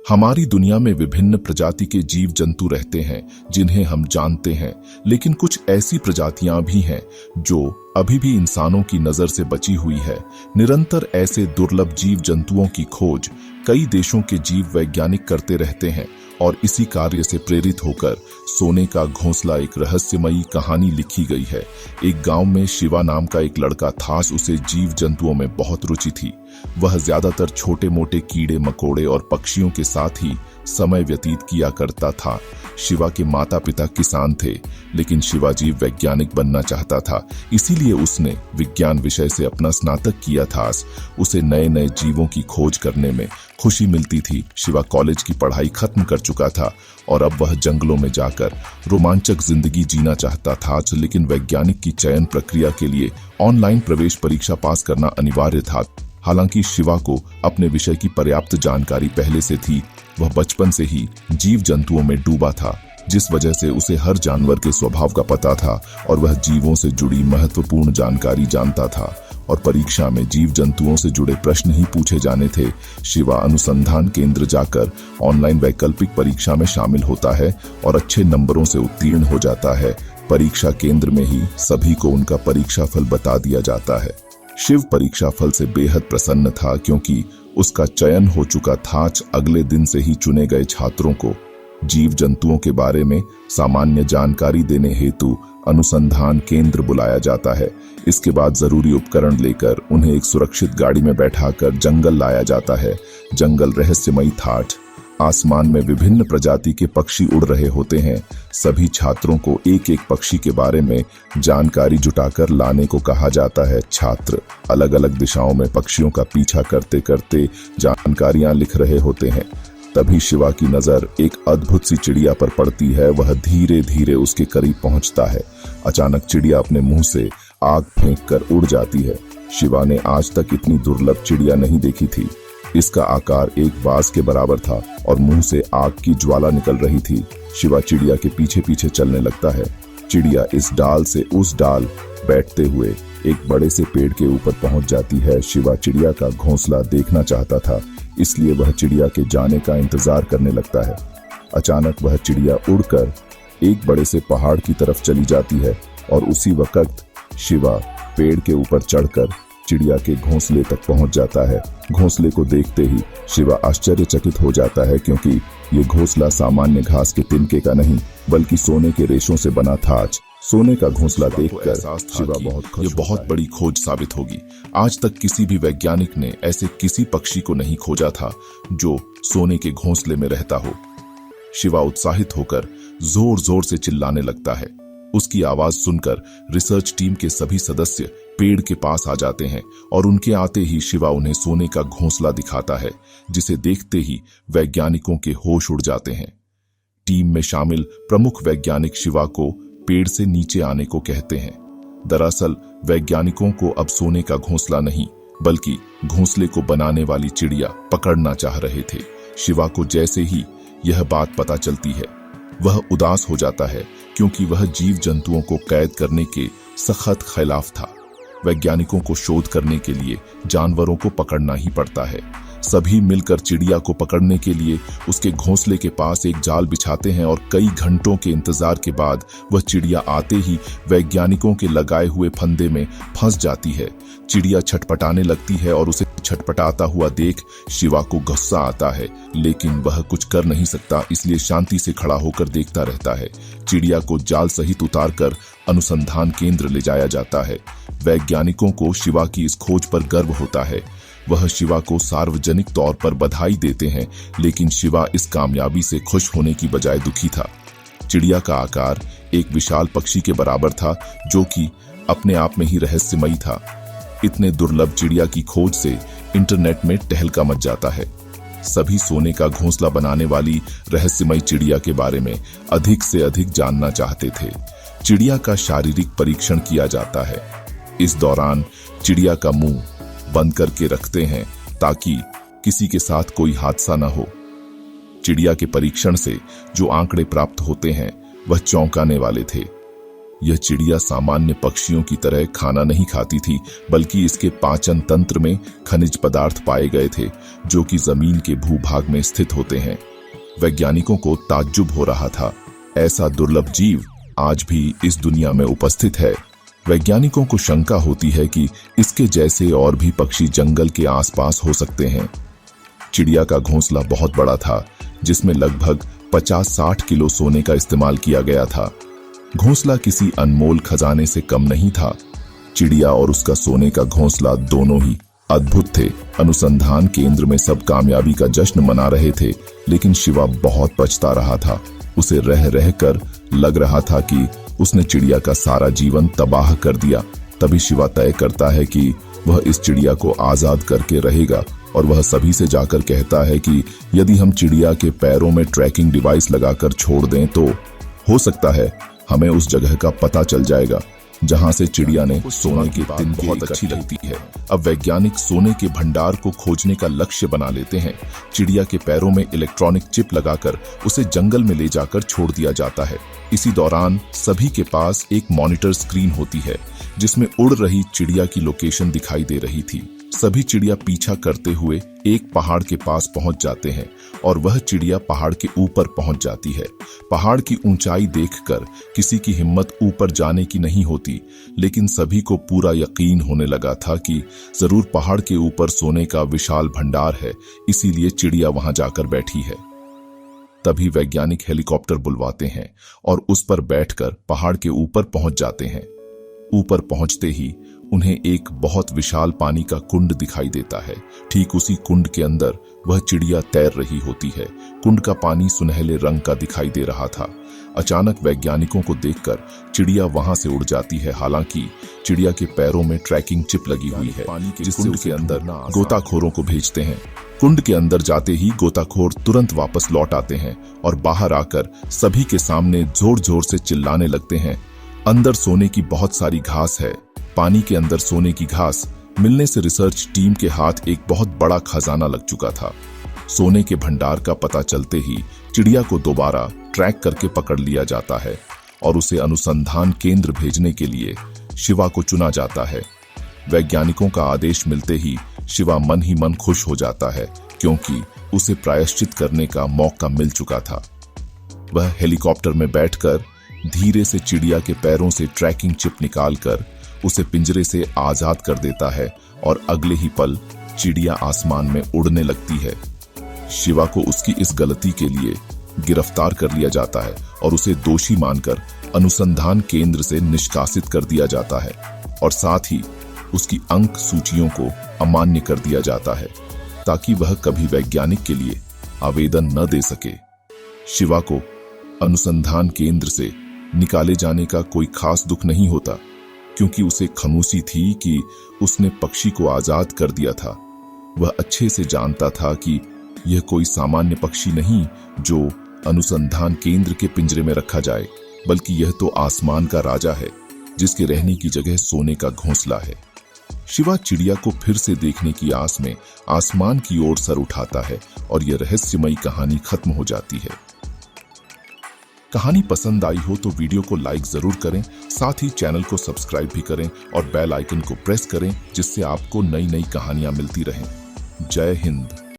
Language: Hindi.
हमारी दुनिया में विभिन्न प्रजाति के जीव जंतु रहते हैं जिन्हें हम जानते हैं, लेकिन कुछ ऐसी प्रजातियां भी हैं जो अभी भी इंसानों की नजर से बची हुई है। निरंतर ऐसे दुर्लभ जीव जंतुओं की खोज कई देशों के जीव वैज्ञानिक करते रहते हैं और इसी कार्य से प्रेरित होकर सोने का घोंसला एक रहस्यमयी कहानी लिखी गई है। एक गांव में शिवा नाम का एक लड़का था। उसे जीव जंतुओं में बहुत रुचि थी। वह ज्यादातर छोटे मोटे कीड़े मकोड़े और पक्षियों के साथ ही समय व्यतीत किया करता था। शिवा के माता पिता किसान थे, लेकिन शिवा जीव वैज्ञानिक बनना चाहता था, इसीलिए उसने विज्ञान विषय से अपना स्नातक किया था। उसे नए नए जीवों की खोज करने में खुशी मिलती थी। शिवा कॉलेज की पढ़ाई खत्म कर चुका था और अब वह जंगलों में जाकर रोमांचक जिंदगी जीना चाहता था, लेकिन वैज्ञानिक की चयन प्रक्रिया के लिए ऑनलाइन प्रवेश परीक्षा पास करना अनिवार्य था। हालांकि शिवा को अपने विषय की पर्याप्त जानकारी पहले से थी। वह बचपन से ही जीव जंतुओं में डूबा था, जिस वजह से उसे हर जानवर के स्वभाव का पता था और वह जीवों से जुड़ी महत्वपूर्ण जानकारी जानता था और परीक्षा में जीव जंतुओं से जुड़े प्रश्न ही पूछे जाने थे। शिवा अनुसंधान केंद्र जाकर ऑनलाइन वैकल्पिक परीक्षा में शामिल होता है और अच्छे नंबरों से उत्तीर्ण हो जाता है। परीक्षा केंद्र में ही सभी को उनका परीक्षा फल बता दिया जाता है। शिव परीक्षा फल से बेहद प्रसन्न था, क्योंकि उसका चयन हो चुका था। अगले दिन से ही चुने गए छात्रों को जीव जंतुओं के बारे में सामान्य जानकारी देने हेतु अनुसंधान केंद्र बुलाया जाता है। इसके बाद जरूरी उपकरण लेकर उन्हें एक सुरक्षित गाड़ी में बैठाकर जंगल लाया जाता है। जंगल रहस्यमयी था। आसमान में विभिन्न प्रजाति के पक्षी उड़ रहे होते हैं। सभी छात्रों को एक एक पक्षी के बारे में जानकारी जुटाकर लाने को कहा जाता है। छात्र अलग अलग दिशाओं में पक्षियों का पीछा करते करते जानकारियां लिख रहे होते हैं। तभी शिवा की नजर एक अद्भुत सी चिड़िया पर पड़ती है। वह धीरे धीरे उसके करीब पहुंचता है। अचानक चिड़िया अपने मुंह से आग फेंक कर उड़ जाती है। शिवा ने आज तक इतनी दुर्लभ चिड़िया नहीं देखी थी। इसका आकार एक बाज के बराबर था और मुंह से आग की ज्वाला निकल रही थी। शिवा चिड़िया के पीछे पीछे चलने लगता है। चिड़िया इस डाल से उस डाल बैठते हुए एक बड़े से पेड़ के ऊपर पहुंच जाती है। शिवा चिड़िया का घोंसला देखना चाहता था, इसलिए वह चिड़िया के जाने का इंतजार करने लगता है। अचानक वह चिड़िया उड़कर एक बड़े से पहाड़ की तरफ चली जाती है और उसी वक्त शिवा पेड़ के ऊपर चढ़कर चिड़िया के घोंसले तक पहुंच जाता है। घोंसले को देखते ही शिवा आश्चर्यचकित हो जाता है, क्योंकि ये घोंसला सामान्य घास के तिनके का नहीं बल्कि सोने के रेशों से बना था। सोने का घोंसला देखकर शिवा बहुत खुश। ये बहुत बड़ी खोज साबित होगी। आज तक किसी भी वैज्ञानिक ने ऐसे किसी पक्षी को नहीं खोजा था जो सोने के घोंसले में रहता हो। शिवा उत्साहित होकर जोर जोर से चिल्लाने लगता है। उसकी आवाज सुनकर रिसर्च टीम के सभी सदस्य पेड़ के पास आ जाते हैं और उनके आते ही शिवा उन्हें सोने का घोंसला दिखाता है, जिसे देखते ही वैज्ञानिकों के होश उड़ जाते हैं। टीम में शामिल प्रमुख वैज्ञानिक शिवा को पेड़ से नीचे आने को कहते हैं। दरअसल वैज्ञानिकों को अब सोने का घोंसला नहीं बल्कि घोंसले को बनाने वाली चिड़िया पकड़ना चाह रहे थे। शिवा को जैसे ही यह बात पता चलती है, वह उदास हो जाता है, क्योंकि वह जीव जंतुओं को कैद करने के सख्त खिलाफ था। वैज्ञानिकों को शोध करने के लिए जानवरों को पकड़ना ही पड़ता है। सभी मिलकर चिड़िया को पकड़ने के लिए उसके घोंसले के पास एक जाल बिछाते हैं और कई घंटों के इंतजार के बाद वह चिड़िया आते ही वैज्ञानिकों के लगाए हुए फंदे में फंस जाती है। चिड़िया छटपटाने लगती है और उसे छटपटाता हुआ देख शिवा को गुस्सा आता है, लेकिन वह कुछ कर नहीं सकता, इसलिए शांति से खड़ा होकर देखता रहता है। चिड़िया को जाल सहित उतारकर अनुसंधान केंद्र ले जाया जाता है। वैज्ञानिकों को शिवा की इस खोज पर गर्व होता है। वह शिवा को सार्वजनिक तौर पर बधाई देते हैं, लेकिन शिवा इस कामयाबी से खुश होने की बजाय दुखी था। चिड़िया का आकार एक विशाल पक्षी के बराबर था, जो कि अपने आप में ही रहस्यमयी था। इतने दुर्लभ चिड़िया की खोज से इंटरनेट में टहलका मच जाता है। सभी सोने का घोंसला बनाने वाली रहस्यमयी चिड़िया के बारे में अधिक से अधिक जानना चाहते थे। चिड़िया का शारीरिक परीक्षण किया जाता है। इस दौरान चिड़िया का मुंह बंद करके रखते हैं ताकि किसी के साथ कोई हादसा न हो। चिड़िया के परीक्षण से जो आंकड़े प्राप्त होते हैं वह चौंकाने वाले थे। यह चिड़िया सामान्य पक्षियों की तरह खाना नहीं खाती थी, बल्कि इसके पाचन तंत्र में खनिज पदार्थ पाए गए थे जो कि जमीन के भूभाग में स्थित होते हैं। वैज्ञानिकों को ताज्जुब हो रहा था, ऐसा दुर्लभ जीव आज भी इस दुनिया में उपस्थित है। वैज्ञानिकों को शंका होती है कि इसके जैसे और भी पक्षी जंगल के आसपास हो सकते हैं। चिड़िया का घोंसला बहुत बड़ा था, जिसमें लगभग 50-60 किलो सोने का इस्तेमाल किया गया था। घोंसला किसी अनमोल खजाने से कम नहीं था। चिड़िया और उसका सोने का घोंसला दोनों ही अद्भुत थे। अनुसंधान केंद्र में सब कामयाबी का जश्न मना रहे थे, लेकिन शिवा बहुत पछता रहा था। उसे रह रह कर लग रहा था कि उसने चिड़िया का सारा जीवन तबाह कर दिया। तभी शिवा तय करता है कि वह इस चिड़िया को आजाद करके रहेगा, और वह सभी से जाकर कहता है कि यदि हम चिड़िया के पैरों में ट्रैकिंग डिवाइस लगाकर छोड़ दें तो हो सकता है हमें उस जगह का पता चल जाएगा जहां से चिड़िया ने सोने की दिन बहुत अच्छी लगती है। अब वैज्ञानिक सोने के भंडार को खोजने का लक्ष्य बना लेते हैं। चिड़िया के पैरों में इलेक्ट्रॉनिक चिप लगाकर उसे जंगल में ले जाकर छोड़ दिया जाता है। इसी दौरान सभी के पास एक मॉनिटर स्क्रीन होती है जिसमें उड़ रही चिड़िया की लोकेशन दिखाई दे रही थी। सभी चिड़िया पीछा करते हुए एक पहाड़ के पास पहुंच जाते हैं और वह चिड़िया पहाड़ के ऊपर पहुंच जाती है। पहाड़ की ऊंचाई देखकर किसी की हिम्मत ऊपर जाने की नहीं होती, लेकिन सभी को पूरा यकीन होने लगा था कि जरूर पहाड़ के ऊपर सोने का विशाल भंडार है, इसीलिए चिड़िया वहां जाकर बैठी है। तभी वैज्ञानिक हेलीकॉप्टर बुलवाते हैं और उस पर बैठकर पहाड़ के ऊपर पहुंच जाते हैं। ऊपर पहुंचते ही उन्हें एक बहुत विशाल पानी का कुंड दिखाई देता है। ठीक उसी कुंड के अंदर वह चिड़िया तैर रही होती है। कुंड का पानी सुनहले रंग का दिखाई दे रहा था। अचानक वैज्ञानिकों को देखकर चिड़िया वहां से उड़ जाती है। हालांकि चिड़िया के पैरों में ट्रैकिंग चिप लगी हुई है, जिस कुंड के अंदर गोताखोरों को भेजते हैं। कुंड के अंदर जाते ही गोताखोर तुरंत वापस लौट आते हैं और बाहर आकर सभी के सामने जोर जोर से चिल्लाने लगते हैं, अंदर सोने की बहुत सारी घास है। पानी के अंदर सोने की घास मिलने से रिसर्च टीम के हाथ एक बहुत बड़ा खजाना लग चुका था। सोने के भंडार का पता चलते ही चिड़िया को दोबारा ट्रैक करके पकड़ लिया जाता है और उसे अनुसंधान केंद्र भेजने के लिए शिवा को चुना जाता है। वैज्ञानिकों का आदेश मिलते ही शिवा मन ही मन खुश हो जाता है, क्योंकि उसे प्रायश्चित करने का मौका मिल चुका था। वह हेलीकॉप्टर में बैठकर धीरे से चिड़िया के पैरों से ट्रैकिंग चिप निकालकर उसे पिंजरे से आजाद कर देता है और अगले ही पल चिड़िया आसमान में उड़ने लगती है। शिवा को उसकी इस गलती के लिए गिरफ्तार कर लिया जाता है और उसे दोषी मानकर अनुसंधान केंद्र से निष्कासित कर दिया जाता है और साथ ही उसकी अंक सूचियों को अमान्य कर दिया जाता है ताकि वह कभी वैज्ञानिक के लिए आवेदन न दे सके। शिवा को अनुसंधान केंद्र से निकाले जाने का कोई खास दुख नहीं होता, क्योंकि उसे खामोशी थी कि उसने पक्षी को आजाद कर दिया था। वह अच्छे से जानता था कि यह कोई सामान्य पक्षी नहीं जो अनुसंधान केंद्र के पिंजरे में रखा जाए, बल्कि यह तो आसमान का राजा है जिसके रहने की जगह सोने का घोंसला है। शिवा चिड़िया को फिर से देखने की आस में आसमान की ओर सर उठाता है और यह रहस्यमयी कहानी खत्म हो जाती है। कहानी पसंद आई हो तो वीडियो को लाइक जरूर करें, साथ ही चैनल को सब्सक्राइब भी करें और बेल आइकन को प्रेस करें, जिससे आपको नई नई कहानियां मिलती रहें। जय हिंद।